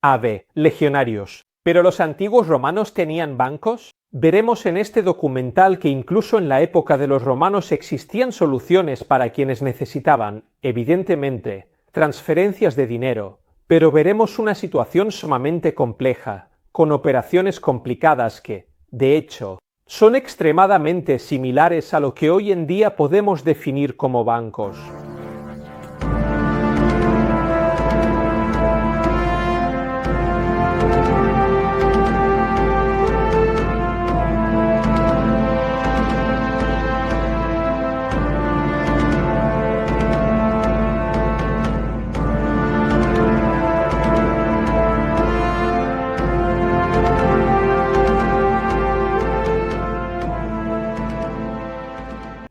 Ave, legionarios. ¿Pero los antiguos romanos tenían bancos? Veremos en este documental que incluso en la época de los romanos existían soluciones para quienes necesitaban, evidentemente, transferencias de dinero, pero veremos una situación sumamente compleja, con operaciones complicadas que, de hecho, son extremadamente similares a lo que hoy en día podemos definir como bancos.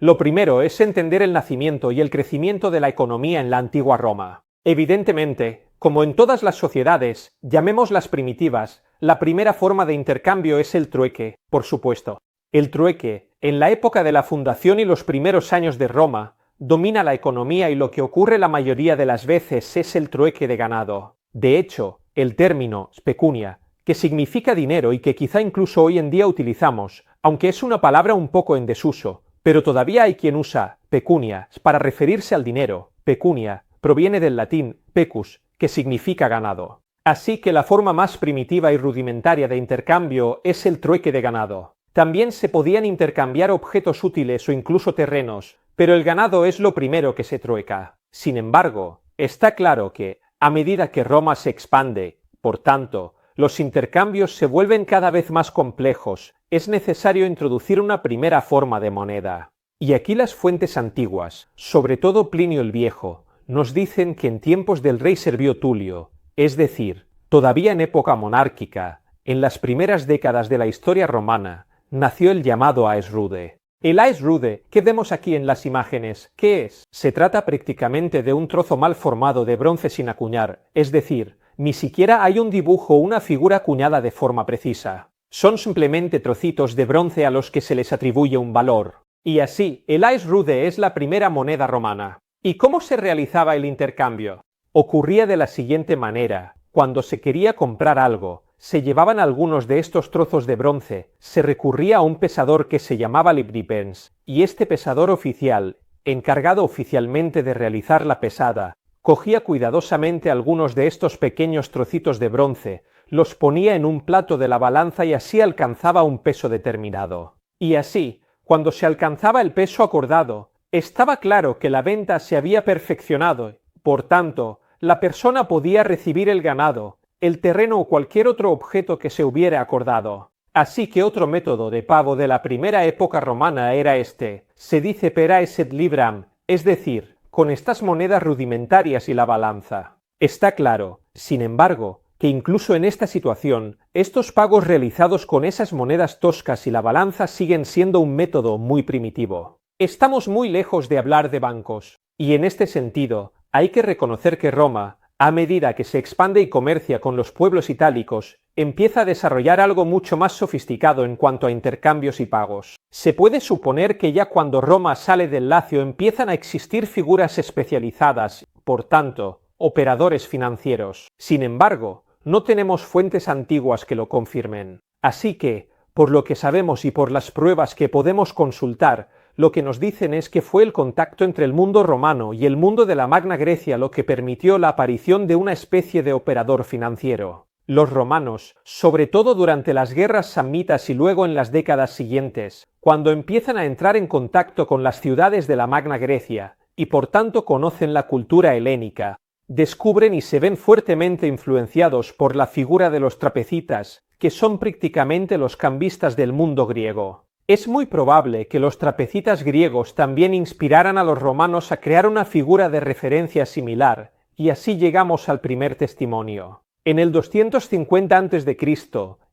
Lo primero es entender el nacimiento y el crecimiento de la economía en la antigua Roma. Evidentemente, como en todas las sociedades, llamémoslas primitivas, la primera forma de intercambio es el trueque, por supuesto. El trueque, en la época de la fundación y los primeros años de Roma, domina la economía y lo que ocurre la mayoría de las veces es el trueque de ganado. De hecho, el término pecunia, que significa dinero y que quizá incluso hoy en día utilizamos, aunque es una palabra un poco en desuso, pero todavía hay quien usa pecunia para referirse al dinero. Pecunia proviene del latín pecus, que significa ganado. Así que la forma más primitiva y rudimentaria de intercambio es el trueque de ganado. También se podían intercambiar objetos útiles o incluso terrenos, pero el ganado es lo primero que se trueca. Sin embargo, está claro que, a medida que Roma se expande, por tanto, los intercambios se vuelven cada vez más complejos, es necesario introducir una primera forma de moneda. Y aquí las fuentes antiguas, sobre todo Plinio el Viejo, nos dicen que en tiempos del rey Servio Tulio, es decir, todavía en época monárquica, en las primeras décadas de la historia romana, nació el llamado Aes Rude. El Aes Rude, que vemos aquí en las imágenes, ¿qué es? Se trata prácticamente de un trozo mal formado de bronce sin acuñar, es decir, ni siquiera hay un dibujo o una figura acuñada de forma precisa. Son simplemente trocitos de bronce a los que se les atribuye un valor. Y así, el Aes Rude es la primera moneda romana. ¿Y cómo se realizaba el intercambio? Ocurría de la siguiente manera. Cuando se quería comprar algo, se llevaban algunos de estos trozos de bronce, se recurría a un pesador que se llamaba libripens, y este pesador oficial, encargado oficialmente de realizar la pesada, cogía cuidadosamente algunos de estos pequeños trocitos de bronce, los ponía en un plato de la balanza y así alcanzaba un peso determinado. Y así, cuando se alcanzaba el peso acordado, estaba claro que la venta se había perfeccionado, por tanto, la persona podía recibir el ganado, el terreno o cualquier otro objeto que se hubiera acordado. Así que otro método de pago de la primera época romana era este, se dice per aes et libram, es decir, con estas monedas rudimentarias y la balanza. Está claro, sin embargo, que incluso en esta situación, estos pagos realizados con esas monedas toscas y la balanza siguen siendo un método muy primitivo. Estamos muy lejos de hablar de bancos, y en este sentido, hay que reconocer que Roma, a medida que se expande y comercia con los pueblos itálicos, empieza a desarrollar algo mucho más sofisticado en cuanto a intercambios y pagos. Se puede suponer que ya cuando Roma sale del Lacio empiezan a existir figuras especializadas, por tanto, operadores financieros. Sin embargo, no tenemos fuentes antiguas que lo confirmen. Así que, por lo que sabemos y por las pruebas que podemos consultar, lo que nos dicen es que fue el contacto entre el mundo romano y el mundo de la Magna Grecia lo que permitió la aparición de una especie de operador financiero. Los romanos, sobre todo durante las guerras samnitas y luego en las décadas siguientes, cuando empiezan a entrar en contacto con las ciudades de la Magna Grecia, y por tanto conocen la cultura helénica, descubren y se ven fuertemente influenciados por la figura de los trapecitas, que son prácticamente los cambistas del mundo griego. Es muy probable que los trapecitas griegos también inspiraran a los romanos a crear una figura de referencia similar, y así llegamos al primer testimonio. En el 250 a.C.,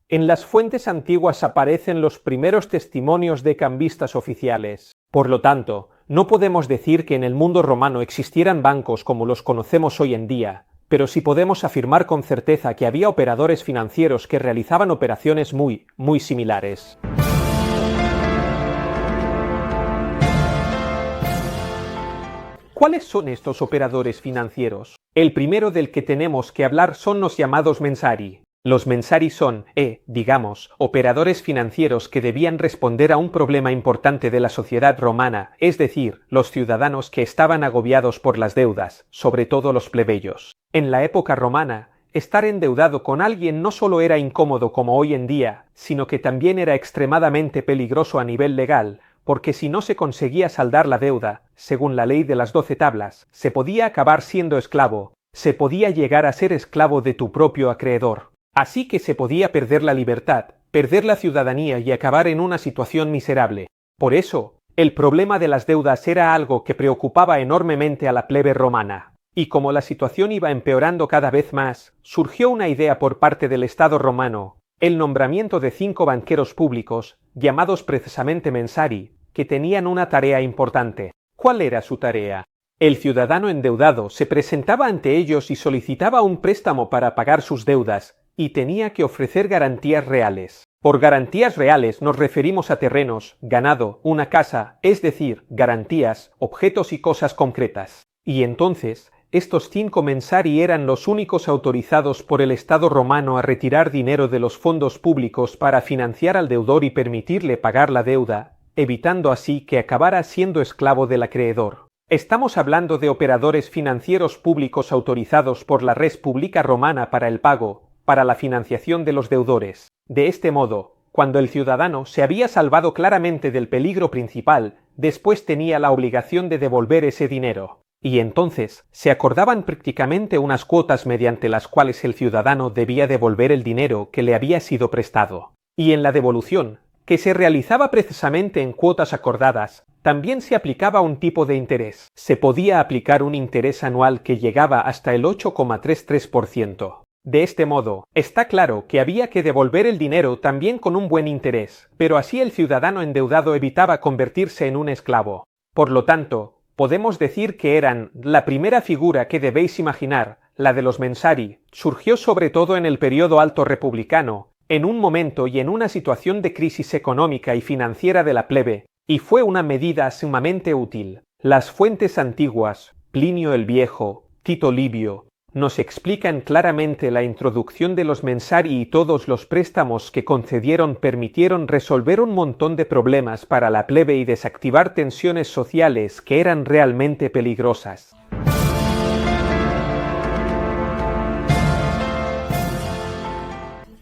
en las fuentes antiguas aparecen los primeros testimonios de cambistas oficiales. Por lo tanto, no podemos decir que en el mundo romano existieran bancos como los conocemos hoy en día, pero sí podemos afirmar con certeza que había operadores financieros que realizaban operaciones muy similares. ¿Cuáles son estos operadores financieros? El primero del que tenemos que hablar son los llamados mensari. Los mensari son, digamos, operadores financieros que debían responder a un problema importante de la sociedad romana, es decir, los ciudadanos que estaban agobiados por las deudas, sobre todo los plebeyos. En la época romana, estar endeudado con alguien no solo era incómodo como hoy en día, sino que también era extremadamente peligroso a nivel legal, porque si no se conseguía saldar la deuda, según la ley de las 12 tablas, se podía acabar siendo esclavo, se podía llegar a ser esclavo de tu propio acreedor. Así que se podía perder la libertad, perder la ciudadanía y acabar en una situación miserable. Por eso, el problema de las deudas era algo que preocupaba enormemente a la plebe romana. Y como la situación iba empeorando cada vez más, surgió una idea por parte del Estado romano, el nombramiento de 5 banqueros públicos, llamados precisamente mensari, que tenían una tarea importante. ¿Cuál era su tarea? El ciudadano endeudado se presentaba ante ellos y solicitaba un préstamo para pagar sus deudas, y tenía que ofrecer garantías reales. Por garantías reales nos referimos a terrenos, ganado, una casa, es decir, garantías, objetos y cosas concretas. Y entonces, estos 5 mensari eran los únicos autorizados por el Estado romano a retirar dinero de los fondos públicos para financiar al deudor y permitirle pagar la deuda, evitando así que acabara siendo esclavo del acreedor. Estamos hablando de operadores financieros públicos autorizados por la res publica romana para el pago, para la financiación de los deudores. De este modo, cuando el ciudadano se había salvado claramente del peligro principal, después tenía la obligación de devolver ese dinero. Y entonces se acordaban prácticamente unas cuotas mediante las cuales el ciudadano debía devolver el dinero que le había sido prestado. Y en la devolución, que se realizaba precisamente en cuotas acordadas, también se aplicaba un tipo de interés. Se podía aplicar un interés anual que llegaba hasta el 8,33%. De este modo, está claro que había que devolver el dinero también con un buen interés, pero así el ciudadano endeudado evitaba convertirse en un esclavo. Por lo tanto, podemos decir que eran la primera figura que debéis imaginar, la de los mensari, surgió sobre todo en el periodo alto republicano, en un momento y en una situación de crisis económica y financiera de la plebe, y fue una medida sumamente útil. Las fuentes antiguas, Plinio el Viejo, Tito Livio, nos explican claramente la introducción de los mensari y todos los préstamos que concedieron permitieron resolver un montón de problemas para la plebe y desactivar tensiones sociales que eran realmente peligrosas.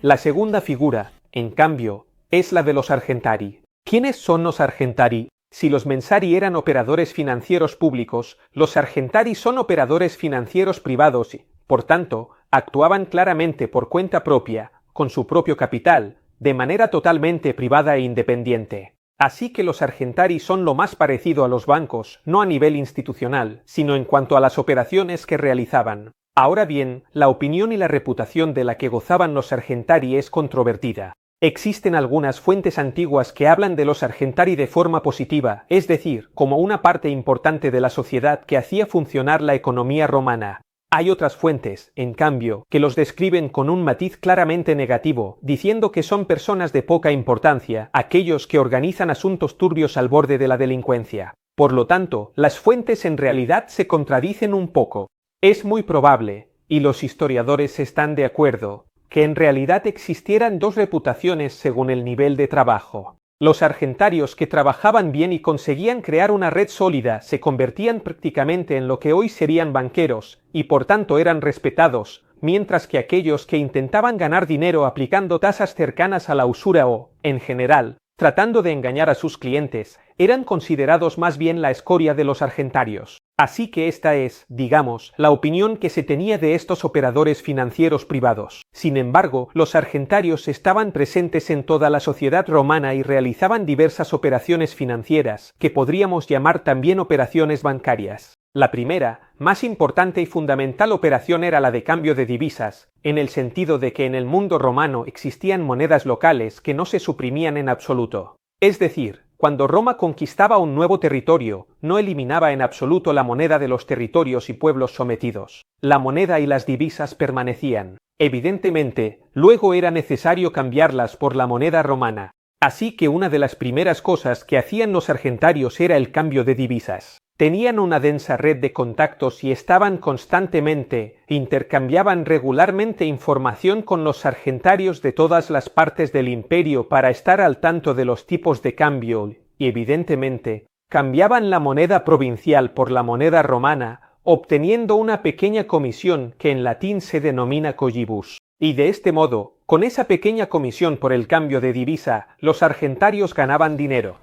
La segunda figura, en cambio, es la de los argentari. ¿Quiénes son los argentari? Si los mensari eran operadores financieros públicos, los argentari son operadores financieros privados y, por tanto, actuaban claramente por cuenta propia, con su propio capital, de manera totalmente privada e independiente. Así que los argentari son lo más parecido a los bancos, no a nivel institucional, sino en cuanto a las operaciones que realizaban. Ahora bien, la opinión y la reputación de la que gozaban los argentari es controvertida. Existen algunas fuentes antiguas que hablan de los argentari de forma positiva, es decir, como una parte importante de la sociedad que hacía funcionar la economía romana. Hay otras fuentes, en cambio, que los describen con un matiz claramente negativo, diciendo que son personas de poca importancia, aquellos que organizan asuntos turbios al borde de la delincuencia. Por lo tanto, las fuentes en realidad se contradicen un poco. Es muy probable, y los historiadores están de acuerdo, que en realidad existieran dos reputaciones según el nivel de trabajo. Los argentarios que trabajaban bien y conseguían crear una red sólida se convertían prácticamente en lo que hoy serían banqueros, y por tanto eran respetados, mientras que aquellos que intentaban ganar dinero aplicando tasas cercanas a la usura o, en general, tratando de engañar a sus clientes, eran considerados más bien la escoria de los argentarios. Así que esta es, digamos, la opinión que se tenía de estos operadores financieros privados. Sin embargo, los argentarios estaban presentes en toda la sociedad romana y realizaban diversas operaciones financieras, que podríamos llamar también operaciones bancarias. La primera, más importante y fundamental operación era la de cambio de divisas, en el sentido de que en el mundo romano existían monedas locales que no se suprimían en absoluto. Es decir, cuando Roma conquistaba un nuevo territorio, no eliminaba en absoluto la moneda de los territorios y pueblos sometidos. La moneda y las divisas permanecían. Evidentemente, luego era necesario cambiarlas por la moneda romana. Así que una de las primeras cosas que hacían los argentarios era el cambio de divisas. Tenían una densa red de contactos y intercambiaban regularmente información con los argentarios de todas las partes del imperio para estar al tanto de los tipos de cambio y, evidentemente, cambiaban la moneda provincial por la moneda romana, obteniendo una pequeña comisión que en latín se denomina collibus. Y de este modo, con esa pequeña comisión por el cambio de divisa, los argentarios ganaban dinero.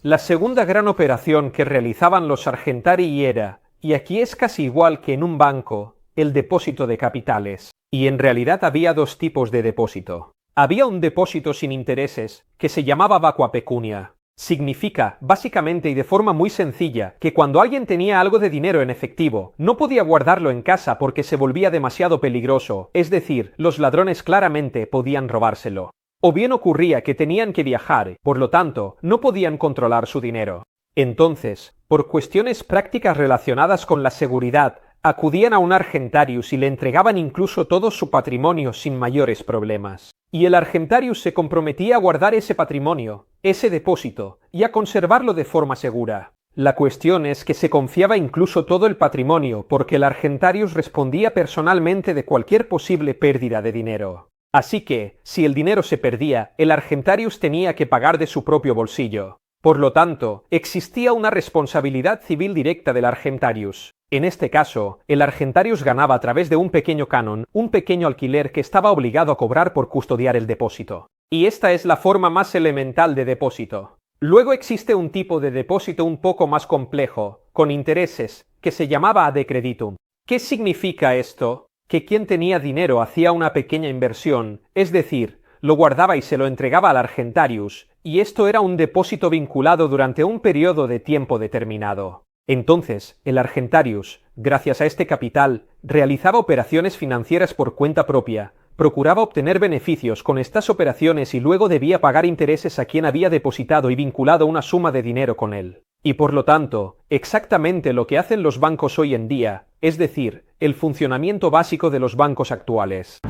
La segunda gran operación que realizaban los argentarii era, y aquí es casi igual que en un banco, el depósito de capitales. Y en realidad había dos tipos de depósito. Había un depósito sin intereses, que se llamaba vacua pecunia. Significa, básicamente y de forma muy sencilla, que cuando alguien tenía algo de dinero en efectivo, no podía guardarlo en casa porque se volvía demasiado peligroso, es decir, los ladrones claramente podían robárselo. O bien ocurría que tenían que viajar, por lo tanto, no podían controlar su dinero. Entonces, por cuestiones prácticas relacionadas con la seguridad, acudían a un argentarius y le entregaban incluso todo su patrimonio sin mayores problemas. Y el argentarius se comprometía a guardar ese patrimonio, ese depósito, y a conservarlo de forma segura. La cuestión es que se confiaba incluso todo el patrimonio porque el argentarius respondía personalmente de cualquier posible pérdida de dinero. Así que, si el dinero se perdía, el argentarius tenía que pagar de su propio bolsillo. Por lo tanto, existía una responsabilidad civil directa del argentarius. En este caso, el argentarius ganaba a través de un pequeño canon, un pequeño alquiler que estaba obligado a cobrar por custodiar el depósito. Y esta es la forma más elemental de depósito. Luego existe un tipo de depósito un poco más complejo, con intereses, que se llamaba ad creditum. ¿Qué significa esto? Que quien tenía dinero hacía una pequeña inversión, es decir, lo guardaba y se lo entregaba al argentarius, y esto era un depósito vinculado durante un periodo de tiempo determinado. Entonces, el argentarius, gracias a este capital, realizaba operaciones financieras por cuenta propia, procuraba obtener beneficios con estas operaciones y luego debía pagar intereses a quien había depositado y vinculado una suma de dinero con él. Y por lo tanto, exactamente lo que hacen los bancos hoy en día, es decir, el funcionamiento básico de los bancos actuales.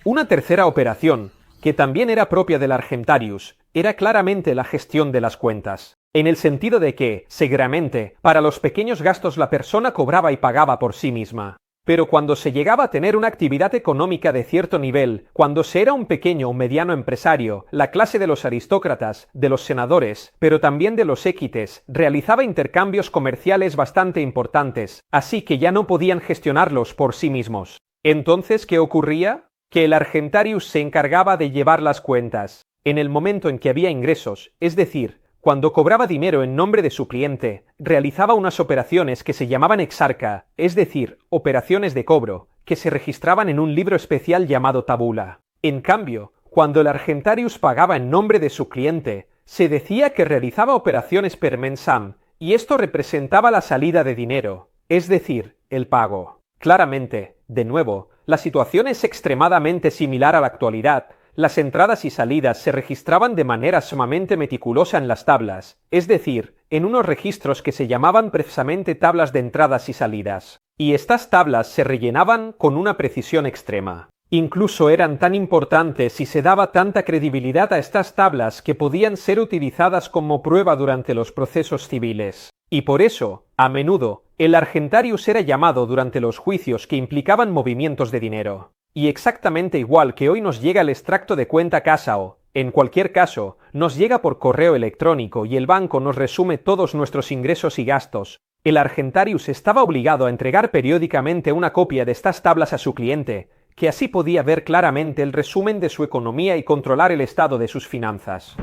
Una tercera operación, que también era propia del argentarius, era claramente la gestión de las cuentas, en el sentido de que, seguramente, para los pequeños gastos la persona cobraba y pagaba por sí misma. Pero cuando se llegaba a tener una actividad económica de cierto nivel, cuando se era un pequeño o mediano empresario, la clase de los aristócratas, de los senadores, pero también de los équites, realizaba intercambios comerciales bastante importantes, así que ya no podían gestionarlos por sí mismos. Entonces, ¿qué ocurría? Que el argentarius se encargaba de llevar las cuentas. En el momento en que había ingresos, es decir, cuando cobraba dinero en nombre de su cliente, realizaba unas operaciones que se llamaban exarca, es decir, operaciones de cobro, que se registraban en un libro especial llamado tabula. En cambio, cuando el argentarius pagaba en nombre de su cliente, se decía que realizaba operaciones per mensam, y esto representaba la salida de dinero, es decir, el pago. Claramente, de nuevo, la situación es extremadamente similar a la actualidad. Las entradas y salidas se registraban de manera sumamente meticulosa en las tablas, es decir, en unos registros que se llamaban precisamente tablas de entradas y salidas. Y estas tablas se rellenaban con una precisión extrema. Incluso eran tan importantes y se daba tanta credibilidad a estas tablas que podían ser utilizadas como prueba durante los procesos civiles. Y por eso, a menudo, el argentarius era llamado durante los juicios que implicaban movimientos de dinero. Y exactamente igual que hoy nos llega el extracto de cuenta casa o, en cualquier caso, nos llega por correo electrónico y el banco nos resume todos nuestros ingresos y gastos, el argentarius estaba obligado a entregar periódicamente una copia de estas tablas a su cliente, que así podía ver claramente el resumen de su economía y controlar el estado de sus finanzas.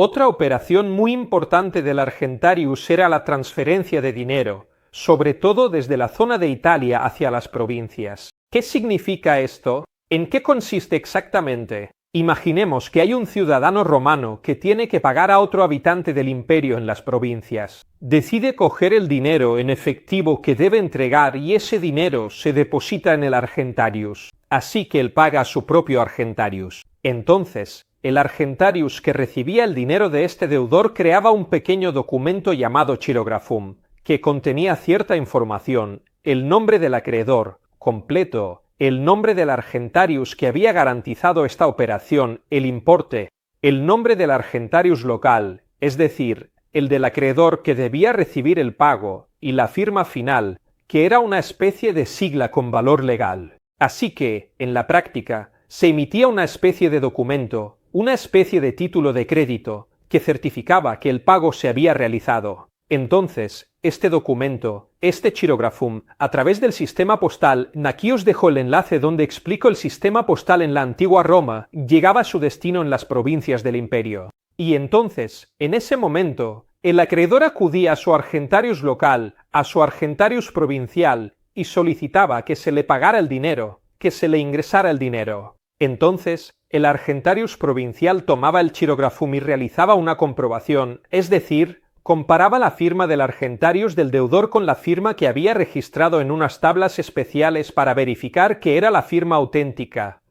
Otra operación muy importante del argentarius era la transferencia de dinero, sobre todo desde la zona de Italia hacia las provincias. ¿Qué significa esto? ¿En qué consiste exactamente? Imaginemos que hay un ciudadano romano que tiene que pagar a otro habitante del imperio en las provincias. Decide coger el dinero en efectivo que debe entregar y ese dinero se deposita en el argentarius. Así que él paga a su propio argentarius. Entonces, el argentarius que recibía el dinero de este deudor creaba un pequeño documento llamado chirografum, que contenía cierta información, el nombre del acreedor completo, el nombre del argentarius que había garantizado esta operación, el importe, el nombre del argentarius local, es decir, el del acreedor que debía recibir el pago, y la firma final, que era una especie de sigla con valor legal. Así que, en la práctica, se emitía una especie de documento, una especie de título de crédito, que certificaba que el pago se había realizado. Entonces, este documento, este chirografum, a través del sistema postal, aquí os dejo el enlace donde explico el sistema postal en la antigua Roma, llegaba a su destino en las provincias del imperio. Y entonces, en ese momento, el acreedor acudía a su argentarius local, a su argentarius provincial, y solicitaba que se le pagara el dinero, que se le ingresara el dinero. Entonces, el argentarius provincial tomaba el chirografum y realizaba una comprobación, es decir, comparaba la firma del argentarius del deudor con la firma que había registrado en unas tablas especiales para verificar que era la firma auténtica,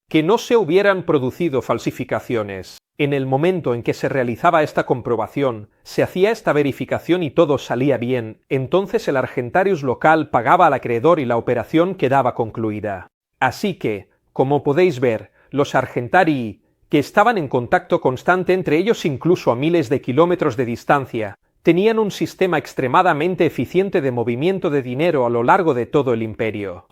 que no se hubieran producido falsificaciones. En el momento en que se realizaba esta comprobación, se hacía esta verificación y todo salía bien, entonces el argentarius local pagaba al acreedor y la operación quedaba concluida. Así que, como podéis ver, los argentarii, que estaban en contacto constante entre ellos incluso a miles de kilómetros de distancia, tenían un sistema extremadamente eficiente de movimiento de dinero a lo largo de todo el imperio.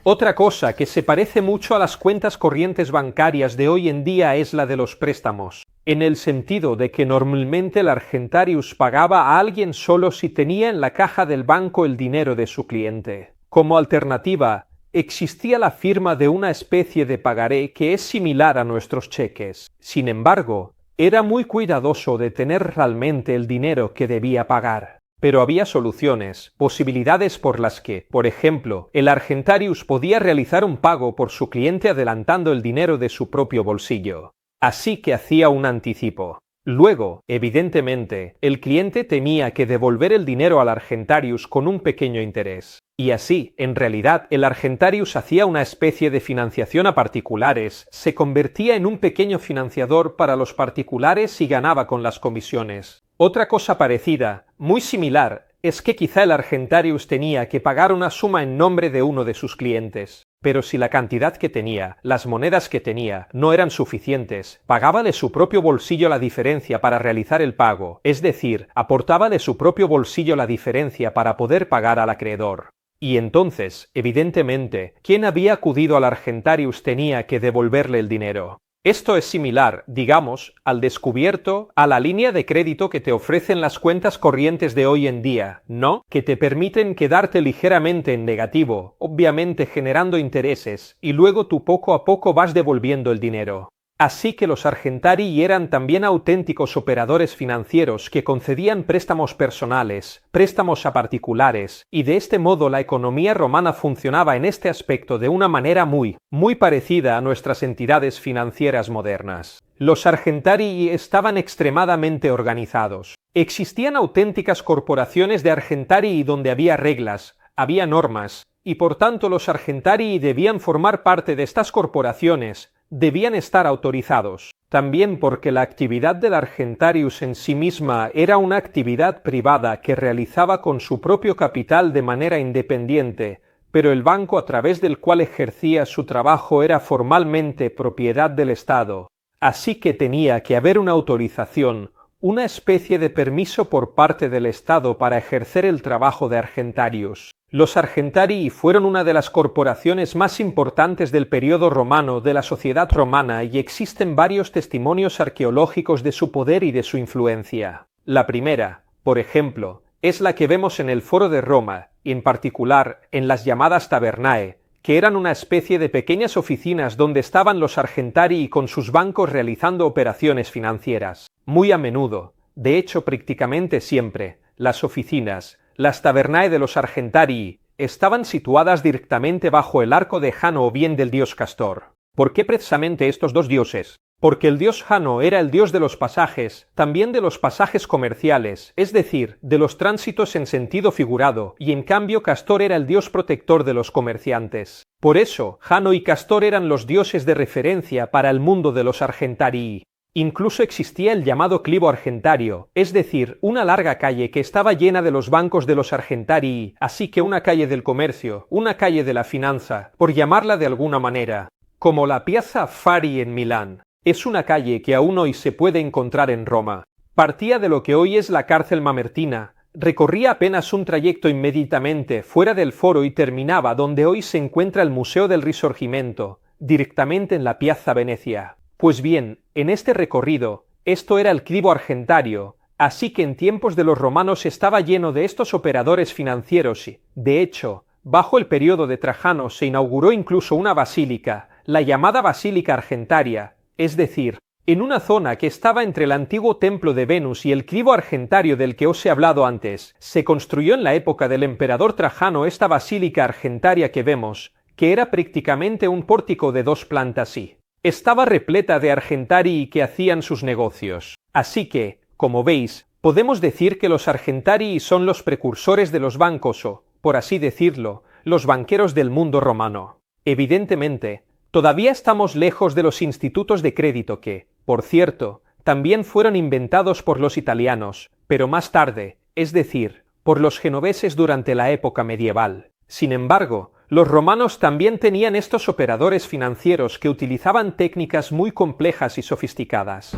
Otra cosa que se parece mucho a las cuentas corrientes bancarias de hoy en día es la de los préstamos, en el sentido de que normalmente el argentarius pagaba a alguien solo si tenía en la caja del banco el dinero de su cliente. Como alternativa, existía la firma de una especie de pagaré que es similar a nuestros cheques. Sin embargo, era muy cuidadoso de tener realmente el dinero que debía pagar. Pero había soluciones, posibilidades por las que, por ejemplo, el argentarius podía realizar un pago por su cliente adelantando el dinero de su propio bolsillo. Así que hacía un anticipo. Luego, evidentemente, el cliente tenía que devolver el dinero al argentarius con un pequeño interés. Y así, en realidad, el argentarius hacía una especie de financiación a particulares, se convertía en un pequeño financiador para los particulares y ganaba con las comisiones. Otra cosa parecida, muy similar, es que quizá el argentarius tenía que pagar una suma en nombre de uno de sus clientes. Pero si la cantidad que tenía, las monedas que tenía, no eran suficientes, pagaba de su propio bolsillo la diferencia para realizar el pago, es decir, aportaba de su propio bolsillo la diferencia para poder pagar al acreedor. Y entonces, evidentemente, quien había acudido al argentarius tenía que devolverle el dinero. Esto es similar, digamos, al descubierto, a la línea de crédito que te ofrecen las cuentas corrientes de hoy en día, que te permiten quedarte ligeramente en negativo, obviamente generando intereses, y luego tú poco a poco vas devolviendo el dinero. Así que los argentarii eran también auténticos operadores financieros que concedían préstamos personales, préstamos a particulares, y de este modo la economía romana funcionaba en este aspecto de una manera muy parecida a nuestras entidades financieras modernas. Los argentarii estaban extremadamente organizados. Existían auténticas corporaciones de argentarii donde había reglas, había normas, y por tanto los argentarii debían formar parte de estas corporaciones, debían estar autorizados. También porque la actividad del argentarius en sí misma era una actividad privada que realizaba con su propio capital de manera independiente, pero el banco a través del cual ejercía su trabajo era formalmente propiedad del Estado. Así que tenía que haber una autorización, una especie de permiso por parte del Estado para ejercer el trabajo de argentarius. Los argentarii fueron una de las corporaciones más importantes del período romano de la sociedad romana y existen varios testimonios arqueológicos de su poder y de su influencia. La primera, por ejemplo, es la que vemos en el Foro de Roma, y en particular en las llamadas tabernae, que eran una especie de pequeñas oficinas donde estaban los argentarii con sus bancos realizando operaciones financieras. Muy a menudo, de hecho prácticamente siempre, las oficinas, las tabernae de los argentarii, estaban situadas directamente bajo el arco de Jano o bien del dios Castor. ¿Por qué precisamente estos dos dioses? Porque el dios Jano era el dios de los pasajes, también de los pasajes comerciales, es decir, de los tránsitos en sentido figurado, y en cambio Castor era el dios protector de los comerciantes. Por eso, Jano y Castor eran los dioses de referencia para el mundo de los argentarii. Incluso existía el llamado clivo argentario, es decir, una larga calle que estaba llena de los bancos de los argentarii, así que una calle del comercio, una calle de la finanza, por llamarla de alguna manera, como la Piazza Fari en Milán. Es una calle que aún hoy se puede encontrar en Roma. Partía de lo que hoy es la cárcel Mamertina, recorría apenas un trayecto inmediatamente fuera del foro y terminaba donde hoy se encuentra el Museo del Risorgimento, directamente en la Piazza Venecia. Pues bien, en este recorrido, esto era el clivo argentario, así que en tiempos de los romanos estaba lleno de estos operadores financieros y, de hecho, bajo el periodo de Trajano se inauguró incluso una basílica, la llamada Basílica Argentaria, es decir, en una zona que estaba entre el antiguo templo de Venus y el clivo argentario del que os he hablado antes. Se construyó en la época del emperador Trajano esta Basílica Argentaria que vemos, que era prácticamente un pórtico de 2 plantas y estaba repleta de argentarii que hacían sus negocios. Así que, como veis, podemos decir que los argentarii son los precursores de los bancos o, por así decirlo, los banqueros del mundo romano. Evidentemente, todavía estamos lejos de los institutos de crédito que, por cierto, también fueron inventados por los italianos, pero más tarde, es decir, por los genoveses durante la época medieval. Sin embargo, los romanos también tenían estos operadores financieros que utilizaban técnicas muy complejas y sofisticadas.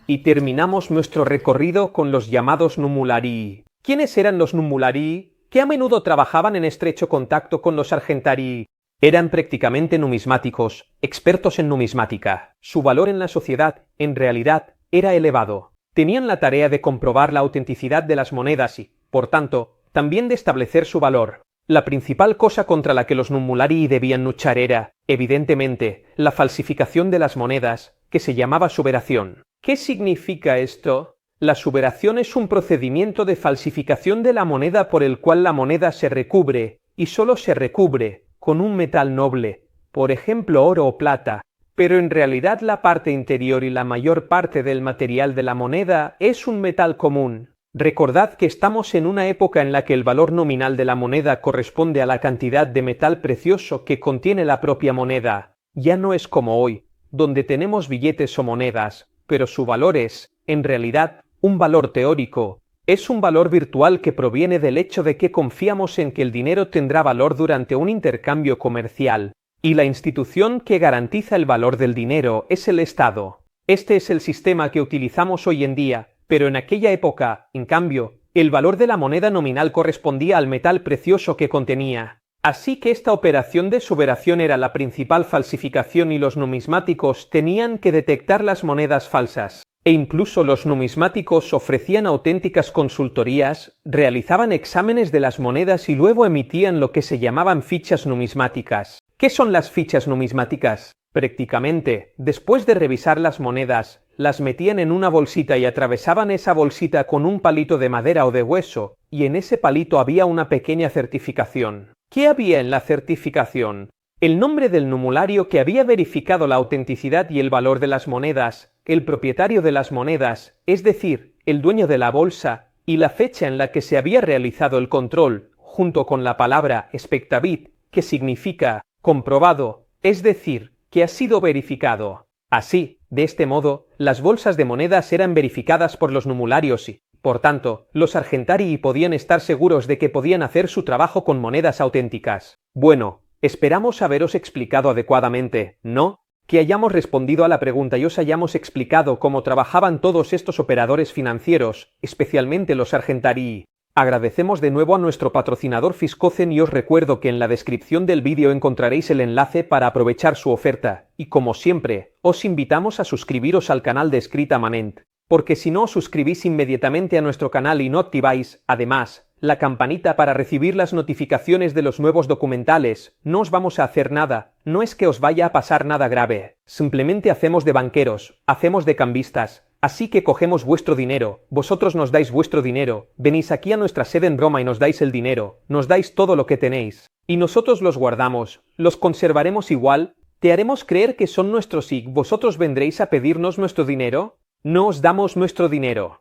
Y terminamos nuestro recorrido con los llamados numularii. ¿Quiénes eran los numularii? Que a menudo trabajaban en estrecho contacto con los argentarii. Eran prácticamente numismáticos, expertos en numismática. Su valor en la sociedad, en realidad, era elevado. Tenían la tarea de comprobar la autenticidad de las monedas y, por tanto, también de establecer su valor. La principal cosa contra la que los numularii debían luchar era, evidentemente, la falsificación de las monedas, que se llamaba suberación. ¿Qué significa esto? La suberación es un procedimiento de falsificación de la moneda por el cual la moneda se recubre, y solo se recubre, con un metal noble, por ejemplo oro o plata, pero en realidad la parte interior y la mayor parte del material de la moneda es un metal común. Recordad que estamos en una época en la que el valor nominal de la moneda corresponde a la cantidad de metal precioso que contiene la propia moneda. Ya no es como hoy, donde tenemos billetes o monedas, pero su valor es, en realidad, un valor teórico. Es un valor virtual que proviene del hecho de que confiamos en que el dinero tendrá valor durante un intercambio comercial. Y la institución que garantiza el valor del dinero es el Estado. Este es el sistema que utilizamos hoy en día, pero en aquella época, en cambio, el valor de la moneda nominal correspondía al metal precioso que contenía. Así que esta operación de suberación era la principal falsificación y los numismáticos tenían que detectar las monedas falsas. E incluso los numismáticos ofrecían auténticas consultorías, realizaban exámenes de las monedas y luego emitían lo que se llamaban fichas numismáticas. ¿Qué son las fichas numismáticas? Prácticamente, después de revisar las monedas, las metían en una bolsita y atravesaban esa bolsita con un palito de madera o de hueso, y en ese palito había una pequeña certificación. ¿Qué había en la certificación? El nombre del numulario que había verificado la autenticidad y el valor de las monedas, el propietario de las monedas, es decir, el dueño de la bolsa, y la fecha en la que se había realizado el control, junto con la palabra expectavit, que significa comprobado, es decir, que ha sido verificado. Así, de este modo, las bolsas de monedas eran verificadas por los numularios y, por tanto, los argentarii podían estar seguros de que podían hacer su trabajo con monedas auténticas. Bueno, esperamos haberos explicado adecuadamente, ¿no? Que hayamos respondido a la pregunta y os hayamos explicado cómo trabajaban todos estos operadores financieros, especialmente los argentarii. Agradecemos de nuevo a nuestro patrocinador Fiscocen y os recuerdo que en la descripción del vídeo encontraréis el enlace para aprovechar su oferta, y como siempre, os invitamos a suscribiros al canal de Escrita Manent, porque si no os suscribís inmediatamente a nuestro canal y no activáis, además, la campanita para recibir las notificaciones de los nuevos documentales, no os vamos a hacer nada, no es que os vaya a pasar nada grave, simplemente hacemos de banqueros, hacemos de cambistas. Así que cogemos vuestro dinero, vosotros nos dais vuestro dinero, venís aquí a nuestra sede en Roma y nos dais el dinero, nos dais todo lo que tenéis, y nosotros los guardamos, los conservaremos igual, te haremos creer que son nuestros y vosotros vendréis a pedirnos nuestro dinero, no os damos nuestro dinero.